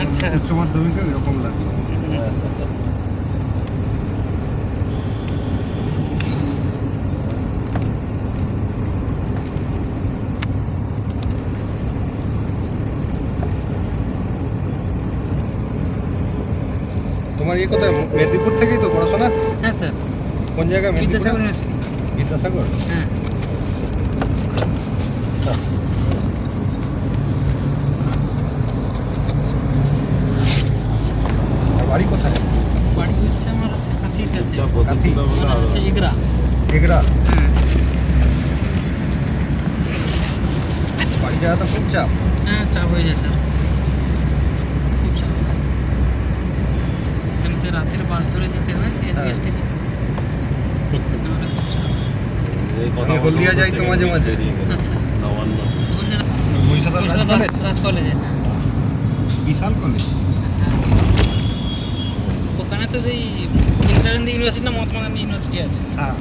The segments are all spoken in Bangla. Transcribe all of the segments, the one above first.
আচ্ছা উচ্চ মাধ্যমিকে এরকম লাগলো। তোমার ইয়ে কোথায়, মেদিনীপুর থেকেই তো পড়াশোনা? হ্যাঁ স্যার, কোন জায়গায়? বিদ্যাসাগর ইউনিভার্সিটি। বিদ্যাসাগর। হ্যাঁ আচ্ছা। আর বাড়ি কোথায়? বাড়ি হচ্ছে আমার হচ্ছে কাঁথির কাছে। কাঁথি? মানে হচ্ছে এগরা। এগরা। হ্যাঁ বাড়ি যাওয়া তো খুব চাপ। হ্যাঁ, চাপ হয়ে যায় স্যার, খুব চাপ। এখানে সে রাতের বাস ধরে যেতে হয় এসবিএসটিসি, নাহলে খুব চাপ। আমি হলদিয়া যাই তো মাঝে মাঝে। আচ্ছা, মহিষাদল রাজ কলেজ? রাজ কলেজে। হ্যাঁ বিশাল কলেজ। হ্যাঁ, ওখানে তো সেই ইন্দিরা গান্ধী ইউনিভার্সিটি না মহাত্মা গান্ধী ইউনিভার্সিটি আছে, হ্যাঁ।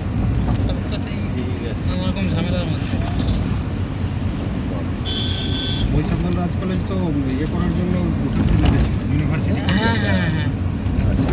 সব তো সেই ওরকম ঝামেলার মধ্যে। মহিষাদল রাজ কলেজ তো ইয়ে করার জন্য ইউনিভার্সিটি। হ্যাঁ হ্যাঁ হ্যাঁ, আচ্ছা।